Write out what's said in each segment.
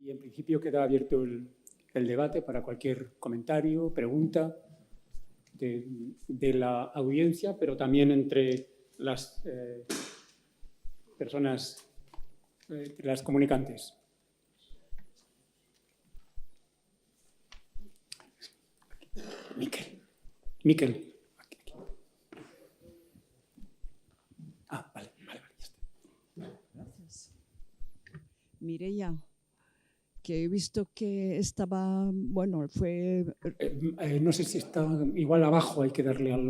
Y en principio queda abierto el debate para cualquier comentario, pregunta de la audiencia, pero también entre las personas, las comunicantes. Miquel. Vale, ya está. Gracias. Mireia, que he visto que estaba, bueno, fue... no sé si está igual abajo, hay que darle al...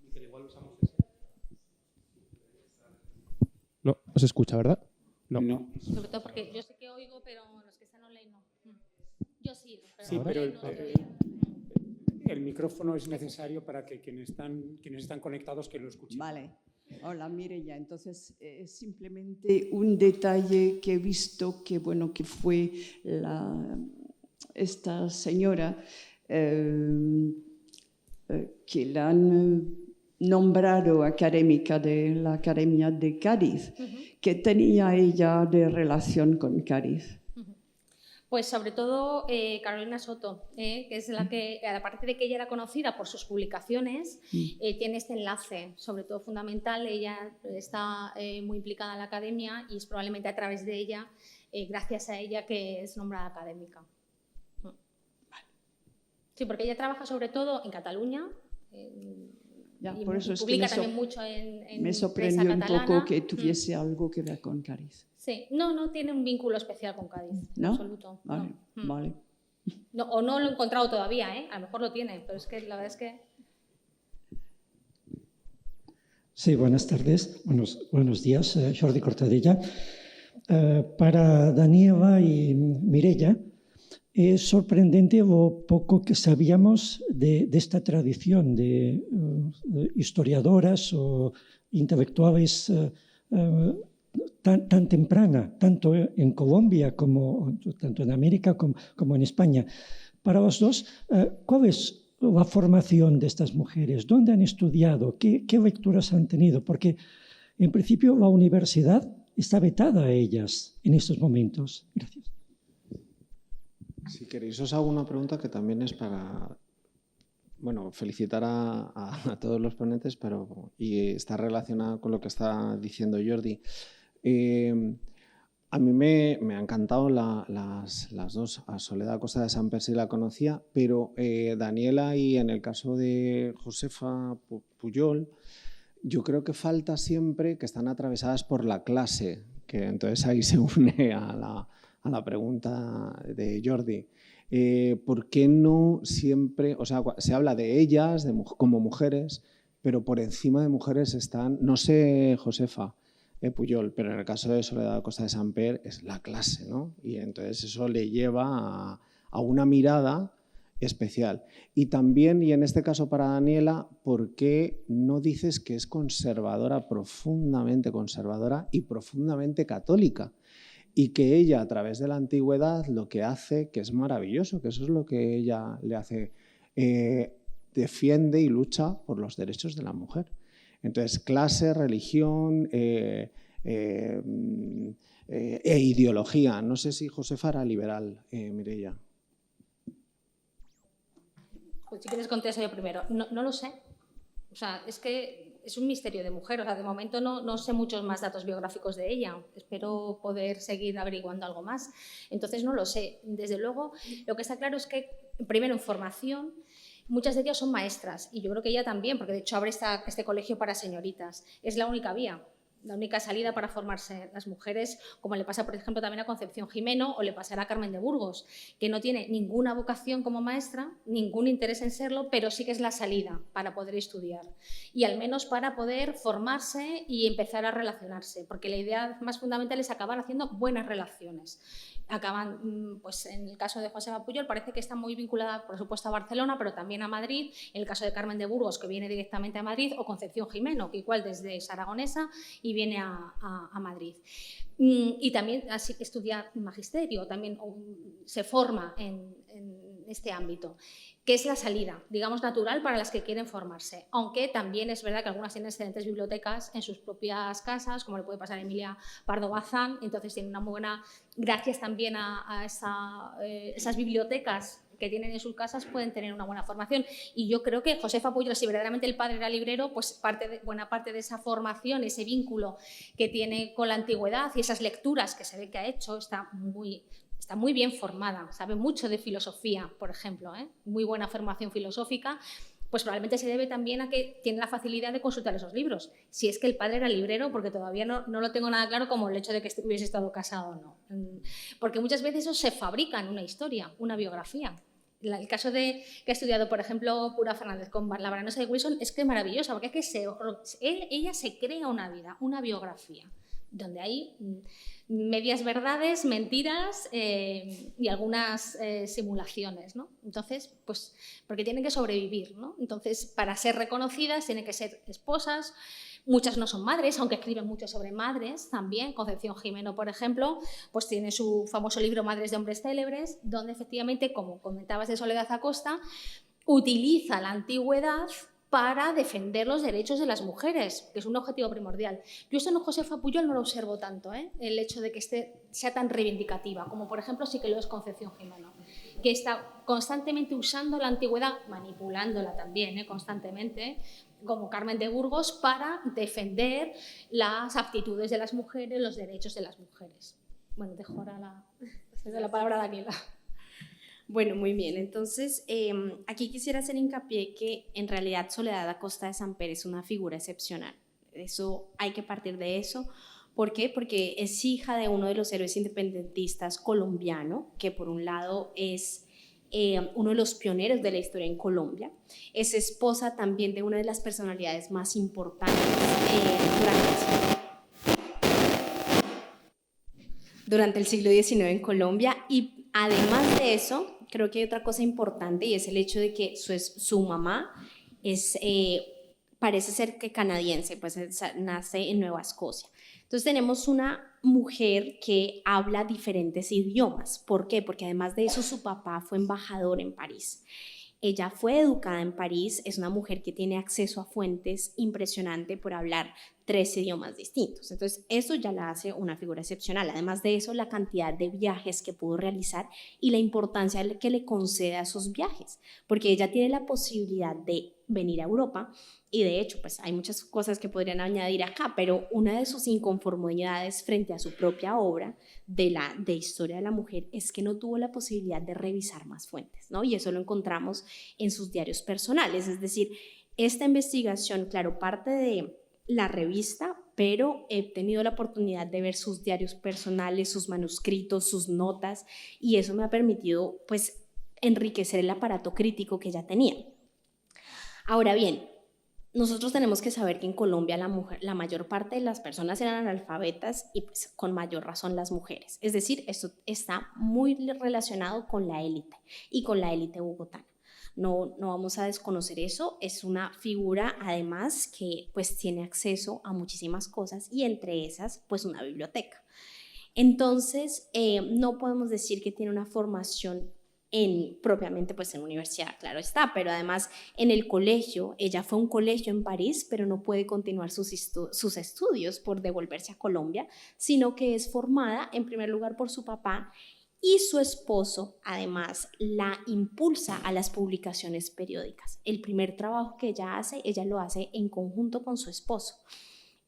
Miquel, igual usamos ese. No se escucha, ¿verdad? No. Sobre todo porque yo sé que oigo, pero los que están online no. Yo sí, Pero no el micrófono es necesario para que quienes están conectados que lo escuchen. Vale. Hola, Mireia. Entonces, es simplemente un detalle que he visto que, bueno, que fue esta señora que la han nombrado académica de la Academia de Cádiz. ¿Qué tenía ella de relación con Cádiz? Pues sobre todo Carolina Soto, que es la que, aparte de que ella era conocida por sus publicaciones, tiene este enlace, sobre todo fundamental. Ella está muy implicada en la academia y es probablemente a través de ella, gracias a ella, que es nombrada académica. Sí, porque ella trabaja sobre todo en Cataluña. Ya, y por eso es publica que también mucho en me sorprendió prensa un catalana. poco que tuviese algo que ver con Cádiz. Sí, no tiene un vínculo especial con Cádiz, en ¿No? absoluto. Vale, no. vale. No, o no lo he encontrado todavía, a lo mejor lo tiene, pero es que la verdad es que... Sí, buenas tardes, buenos días, Jordi Cortadella. Para Daniela y Mireia, es sorprendente lo poco que sabíamos de esta tradición de historiadoras o intelectuales tan temprana, tanto en Colombia tanto en América como en España. Para los dos, ¿cuál es la formación de estas mujeres? ¿Dónde han estudiado? ¿Qué lecturas han tenido? Porque, en principio, la universidad está vetada a ellas en estos momentos. Gracias. Si queréis, os hago una pregunta que también es para... Bueno, felicitar a todos los ponentes, y está relacionada con lo que está diciendo Jordi. A mí me ha encantado las dos. A Soledad Costa de Samper sí la conocía, pero Daniela y en el caso de Josefa Pujol, yo creo que falta siempre que están atravesadas por la clase, que entonces ahí se une a la pregunta de Jordi. ¿Por qué no siempre, o sea, se habla de ellas como mujeres, pero por encima de mujeres están, no sé, Josefa Pujol, pero en el caso de Soledad Costa de Samper es la clase, ¿no? Y entonces eso le lleva a una mirada especial. Y también, y en este caso para Daniela, ¿por qué no dices que es conservadora, profundamente conservadora y profundamente católica? Y que ella, a través de la antigüedad, lo que hace, que es maravilloso, que eso es lo que ella le hace, defiende y lucha por los derechos de la mujer. Entonces, clase, religión e ideología. No sé si Josefa era liberal, Mireia. Pues si quieres contesto yo primero. No lo sé. O sea, es que es un misterio de mujer. O sea, de momento no sé muchos más datos biográficos de ella. Espero poder seguir averiguando algo más. Entonces, no lo sé. Desde luego, lo que está claro es que, primero, en formación, muchas de ellas son maestras. Y yo creo que ella también, porque de hecho abre este colegio para señoritas. Es la única vía. La única salida para formarse las mujeres, como le pasa, por ejemplo, también a Concepción Jimeno o le pasará a Carmen de Burgos, que no tiene ninguna vocación como maestra, ningún interés en serlo, pero sí que es la salida para poder estudiar y al menos para poder formarse y empezar a relacionarse, porque la idea más fundamental es acabar haciendo buenas relaciones. Acaban, pues en el caso de Josefa Pujol parece que está muy vinculada, por supuesto, a Barcelona, pero también a Madrid. En el caso de Carmen de Burgos, que viene directamente a Madrid, o Concepción Jimeno, que igual desde es aragonesa y viene a Madrid. Y también así estudia magisterio, también se forma en este ámbito, que es la salida, digamos, natural para las que quieren formarse. Aunque también es verdad que algunas tienen excelentes bibliotecas en sus propias casas, como le puede pasar a Emilia Pardo Bazán, entonces tienen una muy buena, gracias también a esas bibliotecas que tienen en sus casas, pueden tener una buena formación. Y yo creo que Josefa Pujol, si verdaderamente el padre era librero, pues buena parte de esa formación, ese vínculo que tiene con la antigüedad y esas lecturas que se ve que ha hecho, está muy bien formada, sabe mucho de filosofía, por ejemplo, muy buena formación filosófica, pues probablemente se debe también a que tiene la facilidad de consultar esos libros. Si es que el padre era librero, porque todavía no lo tengo nada claro, como el hecho de que hubiese estado casado o no. Porque muchas veces eso se fabrica en una historia, una biografía. El caso que ha estudiado, por ejemplo, Pura Fernández con la baronesa de Wilson es que es maravillosa, porque es que ella se crea una vida, una biografía, donde hay medias verdades, mentiras y algunas simulaciones, ¿no? Entonces, pues, porque tienen que sobrevivir, ¿no? Entonces, para ser reconocidas tienen que ser esposas. Muchas no son madres, aunque escriben mucho sobre madres también. Concepción Jimeno, por ejemplo, pues tiene su famoso libro Madres de hombres célebres, donde efectivamente, como comentabas de Soledad Acosta, utiliza la antigüedad para defender los derechos de las mujeres, que es un objetivo primordial. Yo esto en Josefa Pujol no lo observo tanto, el hecho de que sea tan reivindicativa, como por ejemplo sí que lo es Concepción Jimeno, que está constantemente usando la antigüedad, manipulándola también constantemente, como Carmen de Burgos, para defender las aptitudes de las mujeres, los derechos de las mujeres. Bueno, dejo ahora la palabra a Daniela. Bueno, muy bien. Entonces, aquí quisiera hacer hincapié que en realidad Soledad Acosta de Samper es una figura excepcional. Eso hay que partir de eso. ¿Por qué? Porque es hija de uno de los héroes independentistas colombiano, que por un lado es uno de los pioneros de la historia en Colombia. Es esposa también de una de las personalidades más importantes durante el siglo XIX en Colombia. Y además de eso, creo que hay otra cosa importante, y es el hecho de que su mamá parece ser que canadiense, pues nace en Nueva Escocia. Entonces tenemos una mujer que habla diferentes idiomas. ¿Por qué? Porque además de eso su papá fue embajador en París. Ella fue educada en París, es una mujer que tiene acceso a fuentes impresionante por hablar 3 idiomas distintos. Entonces, eso ya la hace una figura excepcional. Además de eso, la cantidad de viajes que pudo realizar y la importancia que le concede a esos viajes, porque ella tiene la posibilidad de venir a Europa y de hecho, pues hay muchas cosas que podrían añadir acá, pero una de sus inconformidades frente a su propia obra de historia de la mujer es que no tuvo la posibilidad de revisar más fuentes, ¿no? Y eso lo encontramos en sus diarios personales, es decir, esta investigación, claro, parte de la revista, pero he tenido la oportunidad de ver sus diarios personales, sus manuscritos, sus notas, y eso me ha permitido, pues, enriquecer el aparato crítico que ella tenía. Ahora bien, nosotros tenemos que saber que en Colombia la mayor parte de las personas eran analfabetas y pues con mayor razón las mujeres. Es decir, esto está muy relacionado con la élite y con la élite bogotana. No vamos a desconocer eso. Es una figura además que pues tiene acceso a muchísimas cosas y entre esas pues una biblioteca. Entonces no podemos decir que tiene una formación propiamente pues en universidad, claro está, pero además en el colegio, ella fue a un colegio en París, pero no puede continuar sus estudios por devolverse a Colombia, sino que es formada en primer lugar por su papá y su esposo además la impulsa a las publicaciones periódicas. El primer trabajo que ella lo hace en conjunto con su esposo.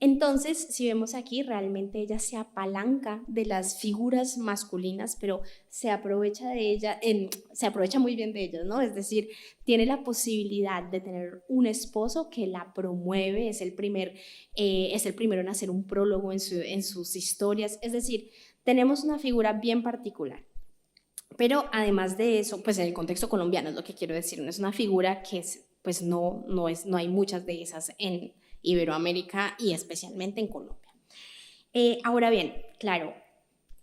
Entonces, si vemos aquí, realmente ella se apalanca de las figuras masculinas, pero se aprovecha muy bien de ellas, ¿no? Es decir, tiene la posibilidad de tener un esposo que la promueve, es el primero en hacer un prólogo en sus historias. Es decir, tenemos una figura bien particular. Pero además de eso, pues en el contexto colombiano es lo que quiero decir, no es una figura que pues no hay muchas de esas en Iberoamérica y especialmente en Colombia. Ahora bien, claro,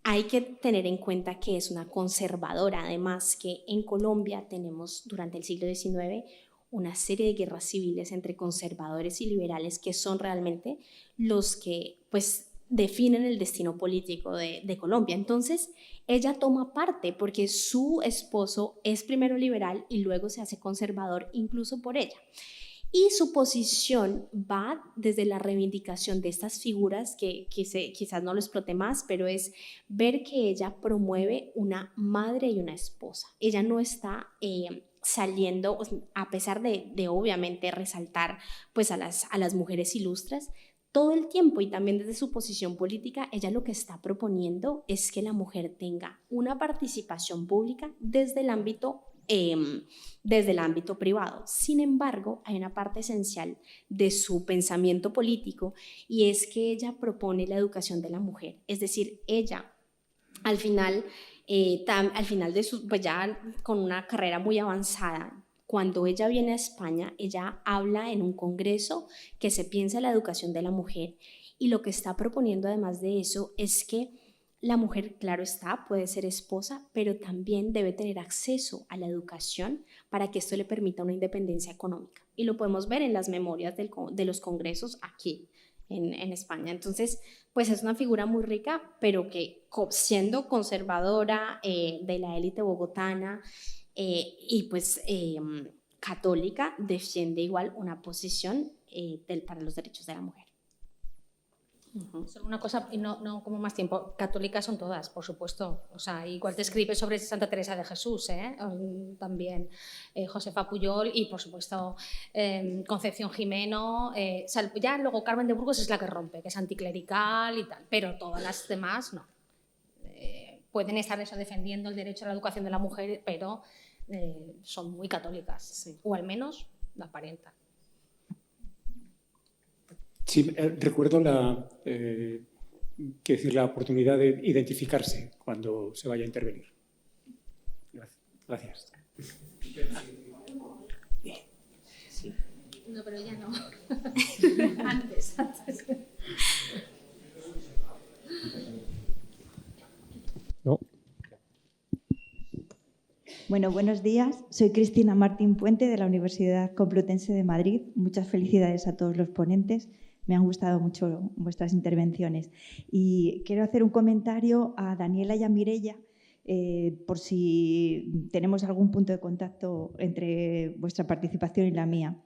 hay que tener en cuenta que es una conservadora, además que en Colombia tenemos durante el siglo XIX una serie de guerras civiles entre conservadores y liberales que son realmente los que pues definen el destino político de Colombia. Entonces, ella toma parte porque su esposo es primero liberal y luego se hace conservador incluso por ella. Y su posición va desde la reivindicación de estas figuras que quizás no lo explote más, pero es ver que ella promueve una madre y una esposa. Ella no está saliendo, a pesar de obviamente resaltar pues, a las mujeres ilustres, todo el tiempo, y también desde su posición política, ella lo que está proponiendo es que la mujer tenga una participación pública desde el ámbito privado. Sin embargo, hay una parte esencial de su pensamiento político y es que ella propone la educación de la mujer. Es decir, ella al final de su, pues ya con una carrera muy avanzada, cuando ella viene a España, ella habla en un congreso que se piensa en la educación de la mujer y lo que está proponiendo además de eso es que la mujer, claro está, puede ser esposa, pero también debe tener acceso a la educación para que esto le permita una independencia económica. Y lo podemos ver en las memorias de los congresos aquí en España. Entonces, pues es una figura muy rica, pero que siendo conservadora de la élite bogotana y pues católica, defiende igual una posición para los derechos de la mujer. Solo una cosa, y no como más tiempo, católicas son todas, por supuesto. O sea, igual te escribe sobre Santa Teresa de Jesús, también Josefa Pujol y, por supuesto, Concepción Jimeno. Ya luego Carmen de Burgos es la que rompe, que es anticlerical y tal, pero todas las demás no. Pueden estar eso defendiendo el derecho a la educación de la mujer, pero son muy católicas, sí. O al menos la aparentan. Sí, recuerdo la oportunidad de identificarse cuando se vaya a intervenir. Gracias. Sí. No, pero ya no. antes. No. Bueno, buenos días. Soy Cristina Martín Puente de la Universidad Complutense de Madrid. Muchas felicidades a todos los ponentes. Me han gustado mucho vuestras intervenciones. Y quiero hacer un comentario a Daniela y a Mireia, por si tenemos algún punto de contacto entre vuestra participación y la mía.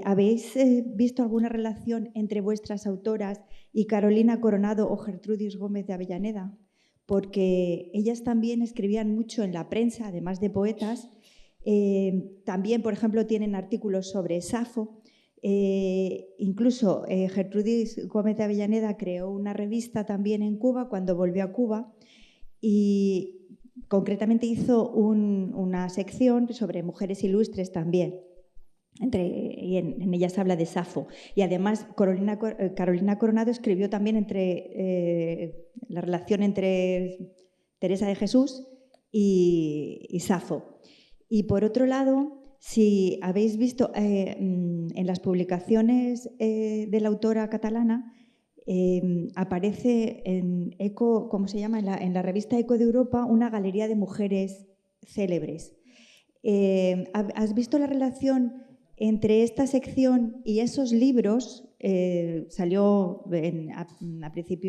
¿Habéis visto alguna relación entre vuestras autoras y Carolina Coronado o Gertrudis Gómez de Avellaneda? Porque ellas también escribían mucho en la prensa, además de poetas. También, por ejemplo, tienen artículos sobre Safo. Incluso Gertrudis Gómez de Avellaneda creó una revista también en Cuba cuando volvió a Cuba y concretamente hizo una sección sobre mujeres ilustres también. Y en ellas habla de Safo. Y además Carolina Coronado escribió también la relación entre Teresa de Jesús y Safo. Y por otro lado, si habéis visto en las publicaciones de la autora catalana, aparece en Eco, ¿cómo se llama? En la revista Eco de Europa, una galería de mujeres célebres. ¿Has visto la relación entre esta sección y esos libros? Salió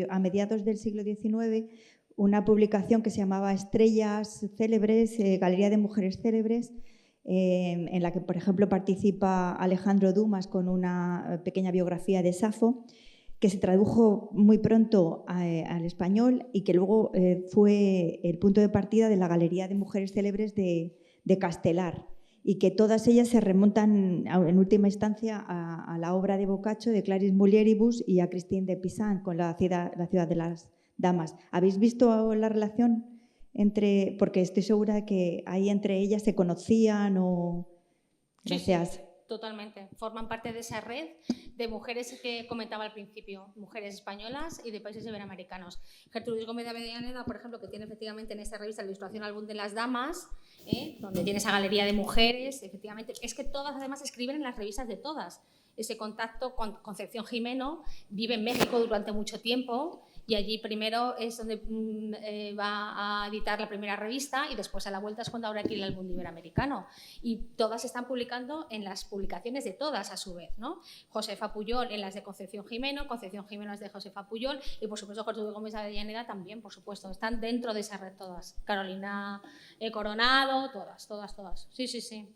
a mediados del siglo XIX una publicación que se llamaba Estrellas Célebres, Galería de Mujeres Célebres, en la que, por ejemplo, participa Alejandro Dumas con una pequeña biografía de Safo, que se tradujo muy pronto al español y que luego fue el punto de partida de la Galería de Mujeres Célebres de Castelar, y que todas ellas se remontan en última instancia a la obra de Boccaccio, de Claris Mulieribus, y a Christine de Pisan con la ciudad de las damas. ¿Habéis visto la relación entre...? Porque estoy segura de que ahí entre ellas se conocían o... Gracias. Sí, totalmente. Forman parte de esa red de mujeres que comentaba al principio, mujeres españolas y de países iberoamericanos. Gertrudis Gómez de Avellaneda, por ejemplo, que tiene efectivamente en esta revista la ilustración Álbum de las Damas, donde tiene esa galería de mujeres, efectivamente. Es que todas además escriben en las revistas de todas. Ese contacto con Concepción Jimeno, vive en México durante mucho tiempo Y allí primero es donde va a editar la primera revista y después a la vuelta es cuando abre aquí el álbum iberoamericano. Y todas están publicando en las publicaciones de todas a su vez, ¿no? Josefa Pujol en las de Concepción Jimeno en las de Josefa Pujol y por supuesto Gertrudis Gómez de Avellaneda también, por supuesto. Están dentro de esa red todas. Carolina Coronado, todas. Sí.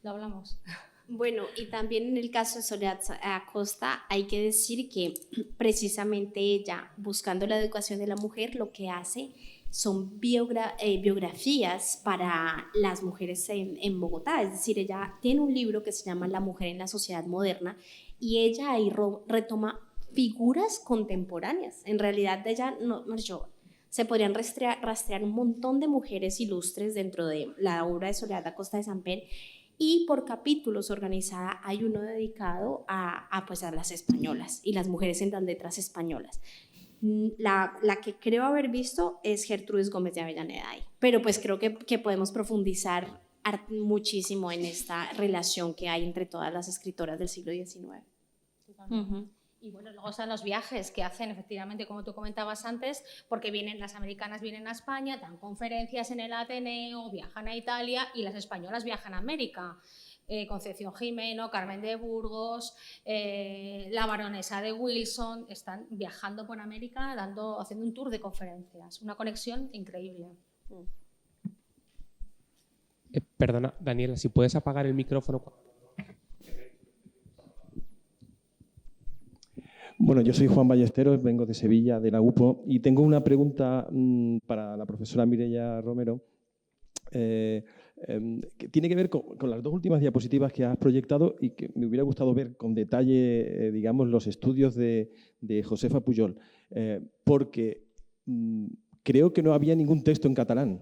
Lo hablamos. Bueno, y también en el caso de Soledad Acosta hay que decir que precisamente ella, buscando la educación de la mujer, lo que hace son biografías para las mujeres en Bogotá. Es decir, ella tiene un libro que se llama La mujer en la sociedad moderna y ella ahí retoma figuras contemporáneas. En realidad ella, se podrían rastrear un montón de mujeres ilustres dentro de la obra de Soledad Acosta de Samper. Y por capítulos organizada hay uno dedicado a las españolas y las mujeres en las letras españolas. La que creo haber visto es Gertrudis Gómez de Avellaneda ahí, pero pues creo que podemos profundizar muchísimo en esta relación que hay entre todas las escritoras del siglo XIX. Y bueno, luego están los viajes que hacen efectivamente, como tú comentabas antes, porque las americanas vienen a España, dan conferencias en el Ateneo, viajan a Italia y las españolas viajan a América. Concepción Jimeno, Carmen de Burgos, la baronesa de Wilson, están viajando por América haciendo un tour de conferencias, una conexión increíble. Perdona, Daniela, si puedes apagar el micrófono. Bueno, yo soy Juan Ballesteros, vengo de Sevilla, de la UPO, y tengo una pregunta para la profesora Mireia Romero, que tiene que ver con las dos últimas diapositivas que has proyectado y que me hubiera gustado ver con detalle, digamos, los estudios de Josefa Pujol, porque creo que no había ningún texto en catalán.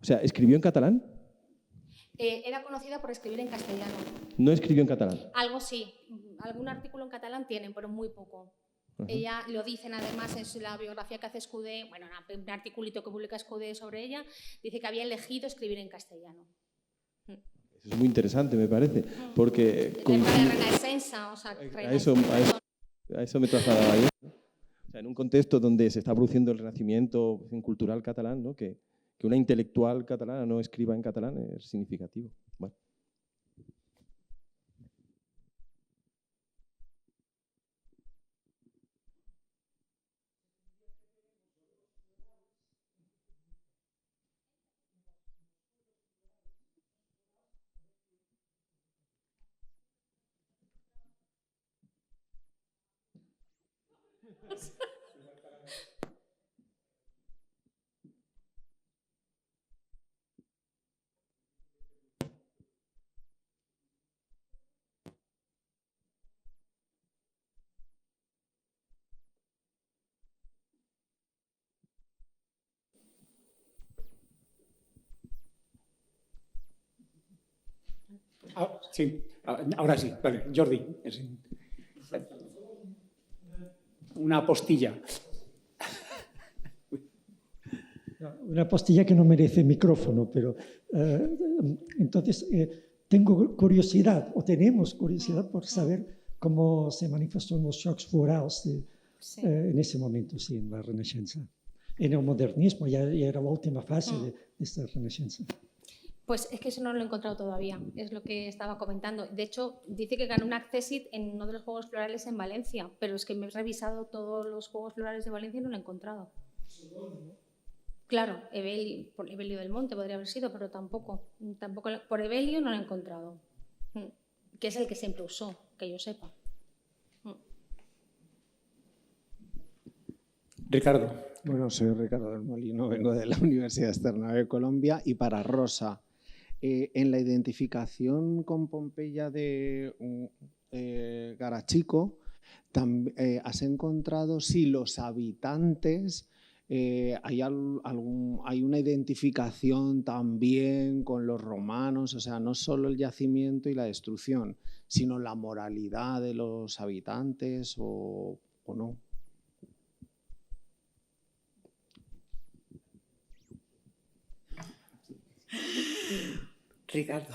O sea, ¿escribió en catalán? Era conocida por escribir en castellano. No escribió en catalán. Algo sí, algún artículo en catalán tienen, pero muy poco. Ella lo dicen además en la biografía que hace Escudé, bueno, un articulito que publica Escudé sobre ella, dice que había elegido escribir en castellano. Eso es muy interesante, me parece, porque... Renaissance, o sea, a eso me trasladaba yo. O sea, en un contexto donde se está produciendo el renacimiento cultural catalán, ¿no? Que una intelectual catalana no escriba en catalán es significativo. Bueno. Sí, ahora sí. Vale, Jordi. Una postilla. Una postilla que no merece micrófono, pero entonces tengo curiosidad, o tenemos curiosidad por saber cómo se manifestaron los shocks florals en ese momento, sí, en la Renaixença. En el modernismo, ya era la última fase de esta Renaixença. Pues es que eso no lo he encontrado todavía, es lo que estaba comentando. De hecho, dice que ganó un accessit en uno de los Juegos Florales en Valencia, pero es que me he revisado todos los Juegos Florales de Valencia y no lo he encontrado. Claro, por Evelio del Monte podría haber sido, pero tampoco por Evelio no lo he encontrado, que es el que siempre usó, que yo sepa. Ricardo. Bueno, soy Ricardo del Molino, vengo de la Universidad Externa de Colombia y para Rosa, en la identificación con Pompeya de Garachico, ¿has encontrado si los habitantes, hay una identificación también con los romanos? O sea, no solo el yacimiento y la destrucción, sino la moralidad de los habitantes o no. Ricardo.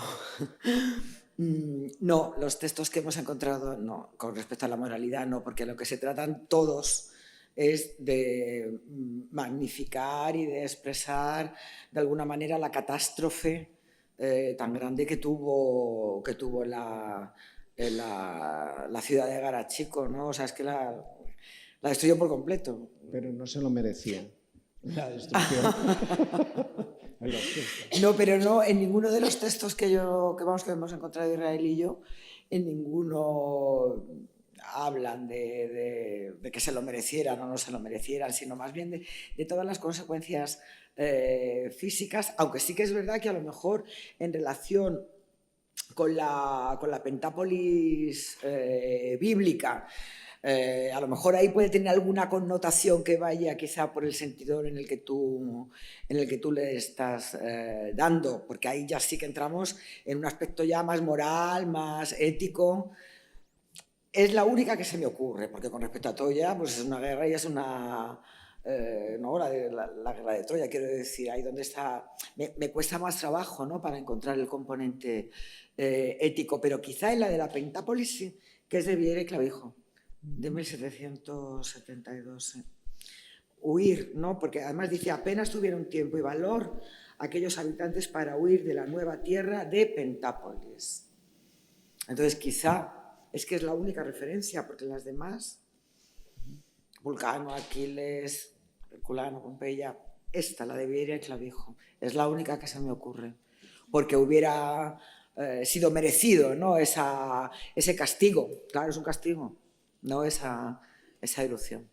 No, los textos que hemos encontrado no, con respecto a la moralidad no, porque lo que se tratan todos es de magnificar y de expresar de alguna manera la catástrofe tan grande que tuvo la ciudad de Garachico, ¿no? O sea, es que la destruyó por completo. Pero no se lo merecía. La destrucción. No, pero no, en ninguno de los textos que hemos encontrado Israel y yo, en ninguno hablan de que se lo merecieran o no se lo merecieran, sino más bien de todas las consecuencias físicas, aunque sí que es verdad que a lo mejor en relación con la Pentápolis bíblica, a lo mejor ahí puede tener alguna connotación que vaya quizá por el sentido en el que tú le estás dando, porque ahí ya sí que entramos en un aspecto ya más moral, más ético. Es la única que se me ocurre, porque con respecto a Troya, pues es una guerra y es una... no, la guerra de Troya, quiero decir, ahí donde está... Me cuesta más trabajo, ¿no?, para encontrar el componente ético, pero quizá en la de la Pentápolis sí, que es de Vieira y Clavijo, de 1772. Huir, ¿no?, porque además dice, apenas tuvieron tiempo y valor aquellos habitantes para huir de la nueva tierra de Pentápolis. Entonces quizá es que es la única referencia, porque las demás, Vulcano, Aquiles, Herculano, Pompeya, esta, la de Vieira y Clavijo, es la única que se me ocurre, porque hubiera sido merecido, ¿no?, ese castigo. Claro, es un castigo, no esa erupción.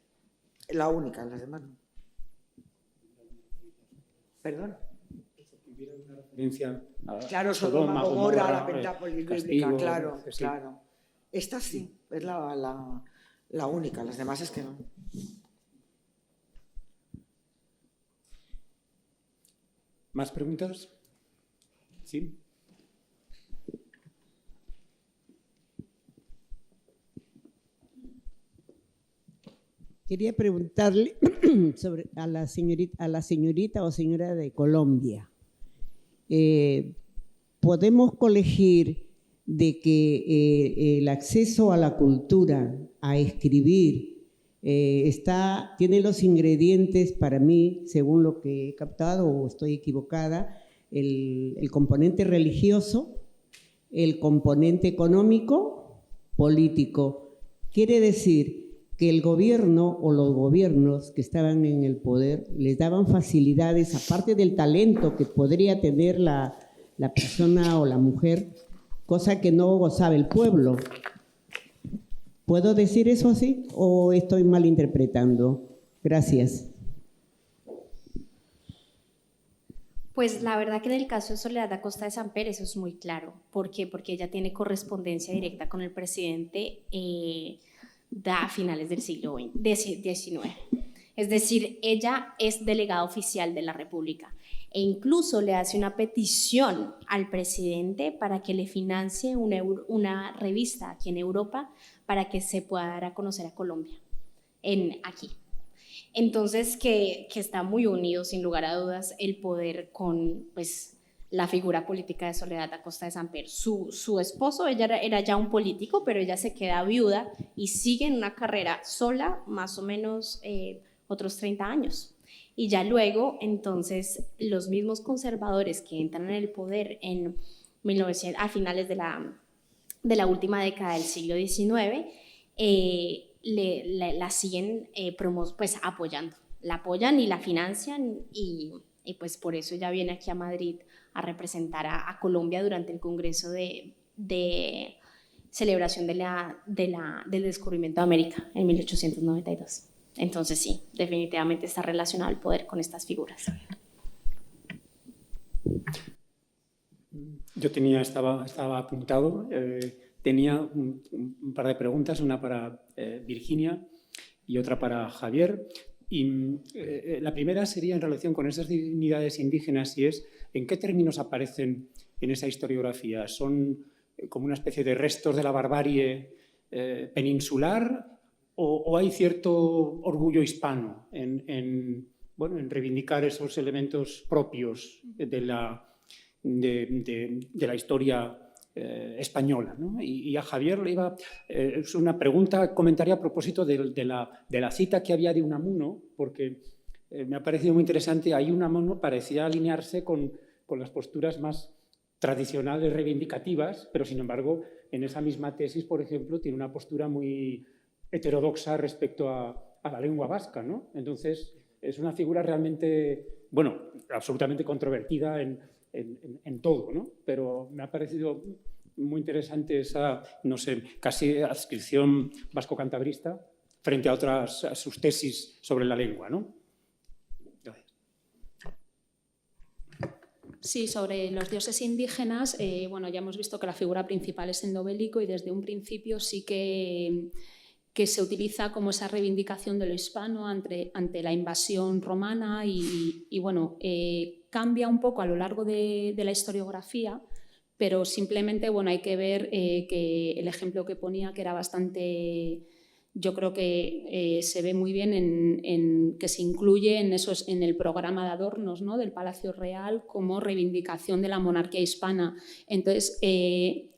Es la única, las demás no. ¿Perdón? Claro, Sodoma, Gomorra, la Pentápolis bíblica, claro, sí. Claro. Esta sí, es la única, las demás es que no. ¿Más preguntas? Sí. Quería preguntarle a la señorita o señora de Colombia. ¿Podemos colegir de que el acceso a la cultura, a escribir, tiene los ingredientes para mí, según lo que he captado o estoy equivocada, el componente religioso, el componente económico, político? Quiere decir que el gobierno o los gobiernos que estaban en el poder les daban facilidades, aparte del talento que podría tener la persona o la mujer, cosa que no gozaba el pueblo. ¿Puedo decir eso así o estoy malinterpretando? Gracias. Pues la verdad que en el caso de Soledad Acosta de Samper eso es muy claro. ¿Por qué? Porque ella tiene correspondencia directa con el presidente a finales del siglo XIX. Es decir, ella es delegada oficial de la República e incluso le hace una petición al presidente para que le financie una revista aquí en Europa para que se pueda dar a conocer a Colombia aquí. Entonces, que está muy unido, sin lugar a dudas, el poder con pues, la figura política de Soledad Acosta de Samper. Su esposo, ella era ya un político, pero ella se queda viuda y sigue en una carrera sola, más o menos otros 30 años. Y ya luego, entonces, los mismos conservadores que entran en el poder a finales de la última década del siglo XIX, la siguen pues, apoyando. La apoyan y la financian y pues por eso ella viene aquí a Madrid a representar a Colombia durante el Congreso de celebración del descubrimiento de América en 1892. Entonces sí, definitivamente está relacionado el poder con estas figuras. Yo estaba apuntado, tenía un par de preguntas, una para Virginia y otra para Javier. Y la primera sería en relación con esas divinidades indígenas y es ¿en qué términos aparecen en esa historiografía? ¿Son como una especie de restos de la barbarie peninsular o hay cierto orgullo hispano en reivindicar esos elementos propios de la historia española, ¿no? Y a Javier le iba... es una pregunta, comentario a propósito de la cita que había de Unamuno, porque me ha parecido muy interesante. Ahí Unamuno parecía alinearse con las posturas más tradicionales, reivindicativas, pero sin embargo, en esa misma tesis, por ejemplo, tiene una postura muy heterodoxa respecto a la lengua vasca, ¿no? Entonces, es una figura realmente, bueno, absolutamente controvertida en todo, ¿no? Pero me ha parecido muy interesante esa, no sé, casi adscripción vasco-cantabrista frente a sus tesis sobre la lengua, ¿no? Sí, sobre los dioses indígenas, bueno, ya hemos visto que la figura principal es endobélico y desde un principio sí que se utiliza como esa reivindicación de lo hispano ante la invasión romana y bueno, cambia un poco a lo largo de la historiografía, pero simplemente, bueno, hay que ver que el ejemplo que ponía, que era bastante... Yo creo que se ve muy bien en que se incluye en el programa de adornos, ¿no?, del Palacio Real como reivindicación de la monarquía hispana. Entonces,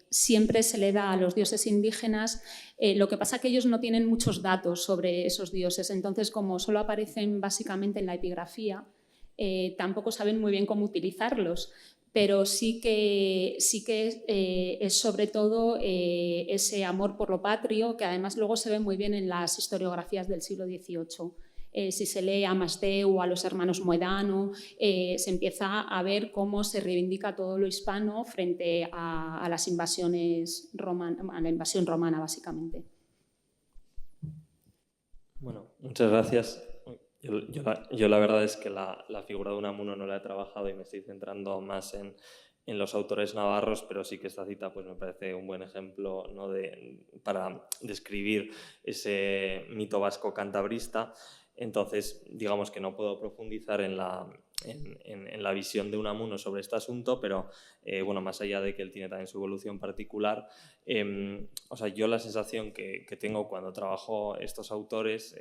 siempre se le da a los dioses indígenas, lo que pasa es que ellos no tienen muchos datos sobre esos dioses, entonces como solo aparecen básicamente en la epigrafía, tampoco saben muy bien cómo utilizarlos. Pero sí que es sobre todo ese amor por lo patrio, que además luego se ve muy bien en las historiografías del siglo XVIII. Si se lee a Masdeu o a los hermanos Moedano, se empieza a ver cómo se reivindica todo lo hispano frente a las invasiones a la invasión romana, básicamente. Bueno, muchas gracias. Yo la verdad es que la figura de Unamuno no la he trabajado y me estoy centrando más en los autores navarros, pero sí que esta cita pues, me parece un buen ejemplo, ¿no?, para describir ese mito vasco cantabrista. Entonces, digamos que no puedo profundizar en la visión de Unamuno sobre este asunto, pero bueno, más allá de que él tiene también su evolución particular, o sea, yo la sensación que tengo cuando trabajo estos autores,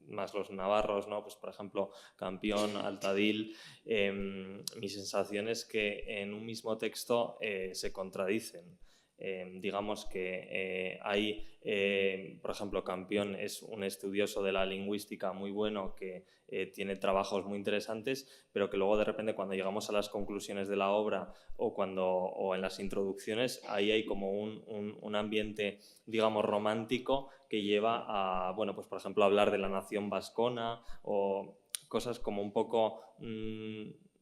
más los navarros, ¿no?, pues por ejemplo Campión, Altadil, mi sensación es que en un mismo texto se contradicen. Digamos que hay, por ejemplo, Campión es un estudioso de la lingüística muy bueno que tiene trabajos muy interesantes, pero que luego de repente cuando llegamos a las conclusiones de la obra o en las introducciones, ahí hay como un ambiente, digamos, romántico que lleva a, bueno, pues por ejemplo, hablar de la nación vascona o cosas como un poco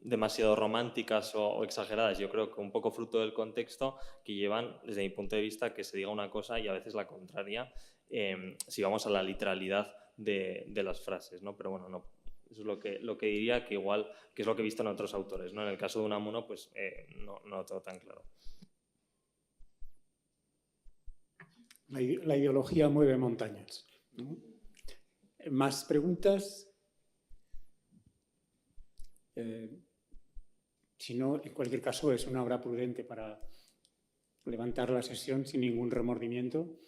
demasiado románticas o exageradas. Yo creo que un poco fruto del contexto que llevan, desde mi punto de vista, que se diga una cosa y a veces la contraria, si vamos a la literalidad de las frases, ¿no? Pero bueno, no, eso es lo que diría, que igual, que es lo que he visto en otros autores, ¿no? En el caso de Unamuno, pues no lo tengo tan claro. La ideología mueve montañas, ¿no? ¿Más preguntas? Si no, en cualquier caso, es una hora prudente para levantar la sesión sin ningún remordimiento